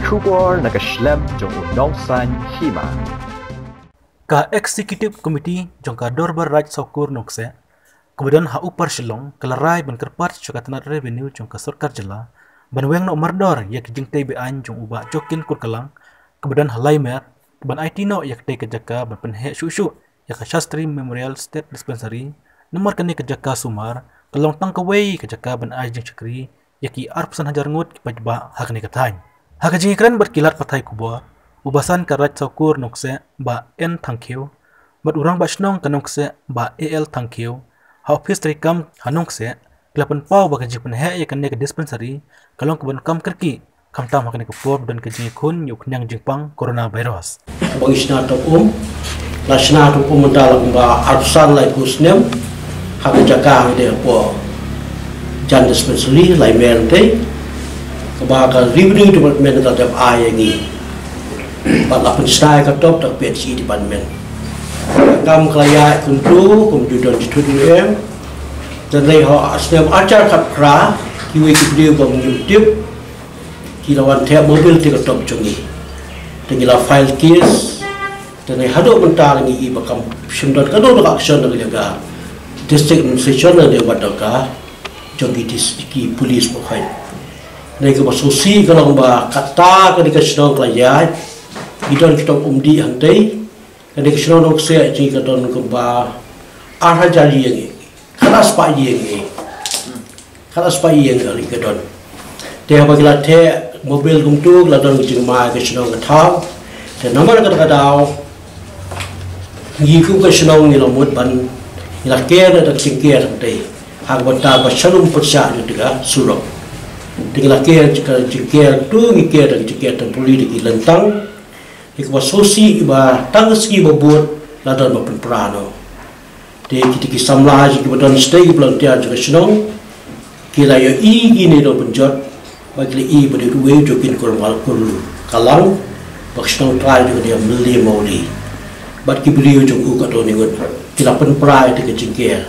Kubor nakaslem jong Nongkseh Hima. Ka Executive Committee jong ka Dorbar Raj Saukur Nongkseh, kemudian ha upar Shillong kelarai ban kerpat Syukatanat Revenue jong ka Sarkar Jela, ban weng no mardor yak jing tei bean jong ubah Jokin kurkalang, kemudian halai mer, ban IT no yak tei kejaka ban Pynheh syushu yak ka Shastri Memorial State Dispensary, nomor kani kejaka Sumar, kelong tang kawai kejaka ban ajing Syakri, yaki arpsan hajar ngut kipajba hak ni katany. Hak jingkran berkilat patai kubur, ubasan karat saukur Nongkseh ba N tangkiu, bat urang ba shnong ka Nongkseh ba AL tangkiu, ha office trikam ha Nongkseh, kelapan pau ba kajing Pynheh ya kene ke dispensary, kalong keban kam kerki, kam tam hakane kubur dan kajing kun yuk nyang jingpang coronavirus. Bagi sinatok la sinatok dalam ba arsan lai kusnem, hak jaga dia po jan dispensary lai mente. Kebahagiaan revenue department terhadap ayah ini, pada penstay katop tak PHC department. Kami kelaya kuntu, kemudian ditunjuk dan leha asnam ajar kapra, kiwi video bang YouTube, kilawan tiap mobil tiga top jungi, dan kila file case, dan leha hadap mentar ini bakam semdot kado nak action nak jaga district administration dan dia buat jaga jungi di polis pokok. Nega basusi kalau ba kata ketika sedang kelajai, kita umdi hantai, ketika sedang Nongkseh jika don keba arah jali yang kelas pagi yang kita don. Dia bagi latih mobil kumtu, ladon jengma ke sedang ketau, dan nama kata kadau, giku ke sedang ni lamut ban, ni lakir dan singkir hantai, hak benda bersalum persyak juga surau. Dengan lakir jikir tu ngikir dan jikir tempuli di lentang ikut sosi iba tangski babut ladan maupun perano di kita kisamlah jika badan stay pelantian juga senang kira ya i gini do penjat bagi i pada dua Jokin kurang kalang bak senang try juga dia meli mauli bat ki beliau jong kat do ningut kila pen prai di jikir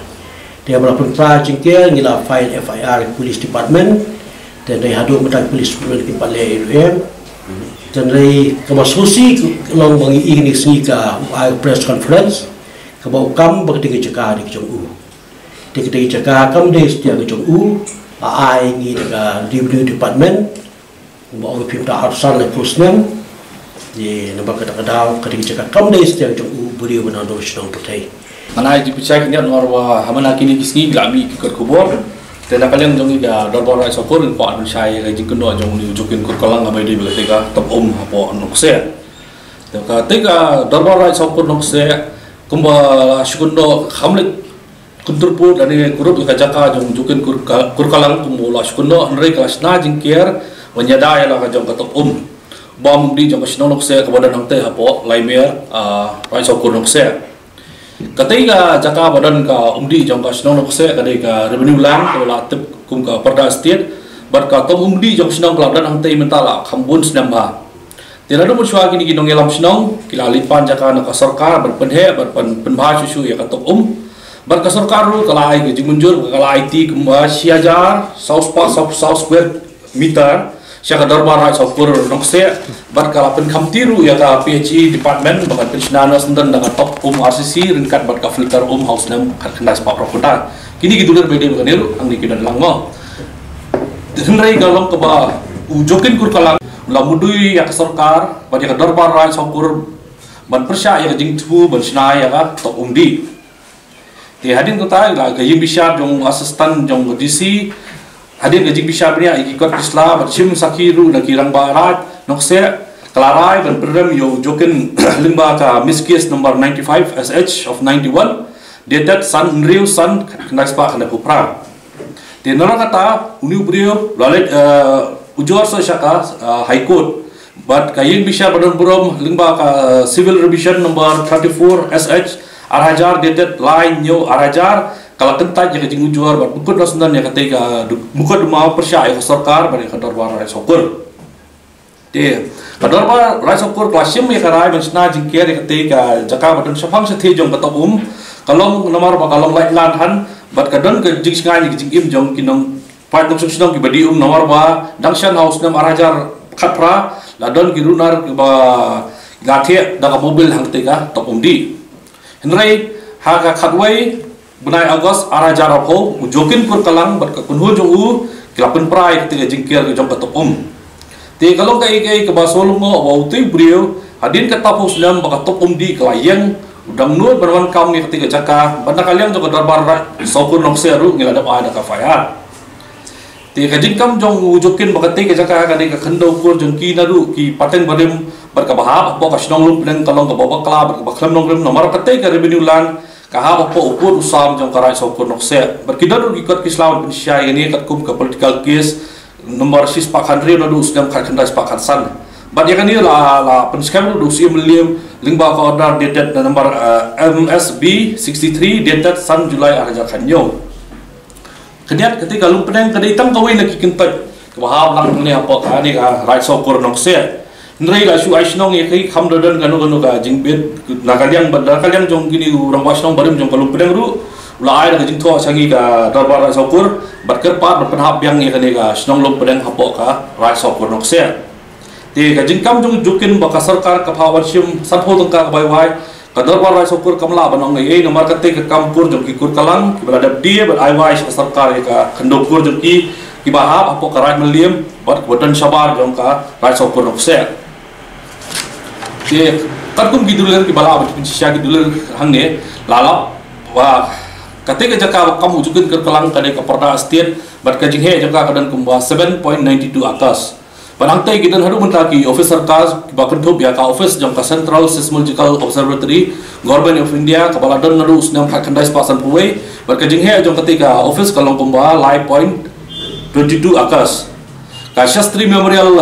dia berlapan prai jikir ngila file FIR police department dan dari hadut mentang polis di Palai UM dan dari kemasusi long bagi ini sehingga press conference kebau kam berketika jaga di Kejong ketika jaga kam di setiap Kejong ai ini dengan revenue department bawa pinta arsan le kusnem di nampak kata-kata ketika jaga kam di setiap Kejong beliau benar nasional putih mana di pecah ini norwa hamana kini kisni glami ke kubur. Dan apa yang jong ida Dorbar Raj Saukur po an syai ga jingkuno jong ni Jokin kurkalang abai di belatega top hapo Nongkseh. Ketika Dorbar Raj Saukur Nongkseh kumba syukundo hamlet kunturpu dan grup ka jaka jong Jokin kurkalang kumula syukundo nrei kelas na jingkier menyadai la ka jong top bom di jong Nongkseh kepada nang teh hapo laimer Raj Saukur Nongkseh. Ketika jaka badan ka umdi jong ka senong Nongkseh ketika revenue land kalau tip kum ka perda state bar ka tom umdi jong senong kelab dan hantai mentala khambun senam ba tira do muswa kini ginong elam senong kila lipan jaka na ka sarkar bar Pynheh bar penbah susu ya ka top bar ka sarkar ru kala ai ge jimunjur kala IT kumba siajar south square meter Syaka Dorbar Raj Saukur Nongkseh berkala penkamtiru ya ka PHC department bakat pensiunan senden dengan top RCC ringkat berka filter house nam kendas pak prokota kini giduler bede baganiru ang dikidan langmo henrai galong ke ba Jokin kurkalang la mudui ya ka sarkar pada ka Dorbar Raj Saukur ban persya ya jing tu ban sinai ya ka top umdi ti hadin kota la gayim bisyar jong asistan jong DC hadir gajing bisa beri ikut Islam bercim sakiru dan kirang barat Nongkseh kelarai dan program yo Jokin limba ka miskis number 95 SH of 91 dated Sun Unreal Sun kendas pak kena pupra di nora kata uni brio lalet ujur syaka high court but kayin bisa badan burom limba ka civil revision number 34 SH arhajar dated line yo arhajar kalau tentaj yang jing ujuar buat bukut nasional yang ketika bukut mau persya yang sarkar bagi Dorbar Raj Saukur. Dia Dorbar Raj Saukur klasim yang karai mensna jingkier yang ketika jaka badan sepang sethi jong ketok kalau Namar bakalong lain lanhan buat kadang ke jing singai jing im jong kinong part ng susunod kibadi Namar ba dangshan house nam arajar khatra la don ki runar ba gathe da ka mobil hang te ka top di henry ha ka khatwai bunai agos ara jara pho jokin pur kalang bat ka kunhu jong u kilapun prai te jingker ke jong ka top te kalong kai ke ba solmo wa uti brio hadin ka tapu sulam ba ka top di klayeng udang nur berwan kam ni ketika jaka banda kalian jong darbar sokun Nongkseh ru ngila da ada ka fayat te ka jingkam jong jokin ba ketika jaka ka de ka khando kur jong ki naru ki pateng badem bar ka bahab ba ka snong lum pleng kalong ka ba kla ba khlam nong lum nomor ketika revenue lan ka ha ba upur usam jong ka rai sokun Nongkseh bar kidaru ki kot kislawan pensia ini kat kum ka political case nomor 6 pak country no usam ka khandai pak san but yang ini la penskam du usia meliam lingba ka order dated number MSB 63 dated San Julai araja kanyo keniat ketika lu peneng kadai tang kawin lagi kentat bahab lang ni apa ka ni ka right sokor Nongkseh nrei la shu aisnong ye kai kham dodan ganu ka jingbet nakaliang badal kaliang jong gini urang wasnong barim jong kalu peneng ru la ai ka jing tho sangi ka darbar right sokor batkar pat berpenhap yang ye kani ka snong lu peneng hapo ka right sokor Nongkseh te ka jingkam jong jokin ba ka sarkar ka phawan sim sanpho tong ka bai wai ka darbar rai sokur kamla banong nei nomor ka te ka kampur jong ki kur kalang ki bala dab die ba ai wai sarkar ka khandok kur jong ki bahab apo ka rai meliam bat bodan sabar jong ka rai sokur Nongkseh te kadkum gidulen ki bala ba sia gidulen hangne lalap wa kate ka jaka kamu jokin kur kalang ka de ka perda state bat ka jinghe jaka kadan kumba 7.92 atas Panangtai kita haru mentaki officer kas bahkan tu biar ka office jangka Central Seismological Observatory Government of India kepala dan naru usnam kandai pasan puai berkajing he jangka ketika office kalong kumba live point 22 akas ka Shastri Memorial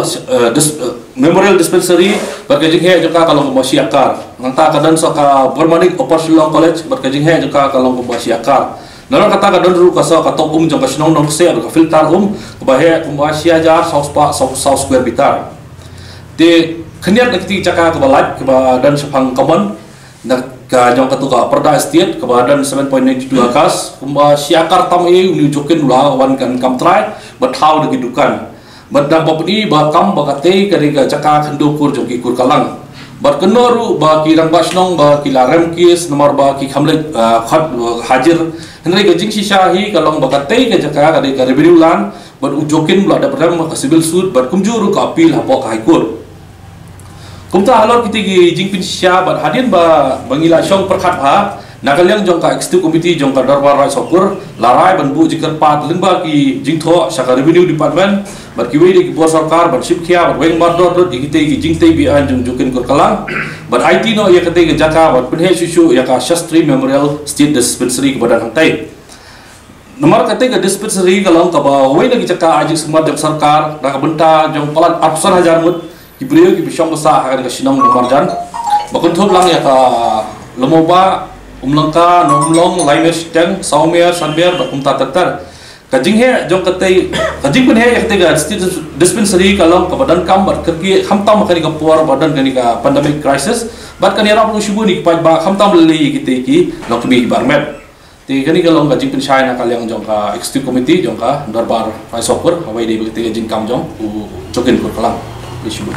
Dispensary berkajing he jangka kalong kumba siakar nganta kadan soka Permanik Operational College berkajing he jangka kalong kumba siakar Nalar kata ka don ru ka sa ka top jong ka snong Nongkseh ka filter ka bahe kumbasia jar south square bitar te khniat nakti chaka ka balat ka dan sapang kaban nak ka jong ka tu ka perda state ka badan 7.92 akas kumbasia kar tam e uni jokin ula wan kan kam try bathau de gidukan badang popni ba kam ba ka te ka ri ka chaka khandu kur jong ki kur kalang berkenoru bagi rang basnong bagi larem kis nomor bagi khamlet khat hajir henry gajing sisyahi kalong bakatai ke jaka kade ka rebiulan ber ujokin bla ada perdam ka civil suit ber kumjuru ka appeal hapo ka high court kumta halor kitigi jingpin sisya ber hadin ba bangila syong perkhat ha nakaliang jong ka executive committee jong ka darbar rai sokur larai ban bu jikar pat lingba ki jingtho saka revenue department bar ki wei ki bor sarkar bar shipkhia bar weng mardor dot ikite ki jingtei bi an jong jokin kur kalang bar IT no ya kate ki jaka bar Pynheh susu ya ka Shastri Memorial State Dispensary ki badan hantai nomor kate ka dispensary kalang ka ba wei lagi jaka ajik semua jong sarkar da ka benta jong palat 800,000 mut ki brio ki bisyong besa ka sinong marjan bakun thop lang ya ka lomoba umlangka nomlong laimer steng saumer sanber bakum tatar kajing he jong katai kajing Pynheh yakte ga dispensary kalong ka badan kam bar kerki hamtam makani ka puar badan kani ka pandemic crisis bat kani ra pun shubu ni pa ba hamtam lei kite ki lokbi barmet te kani kalong kajing Pynheh na kalyang jong ka executive committee jong ka darbar rai sokur hawai dei kite kajing kam jong u jokin kur kalang shubu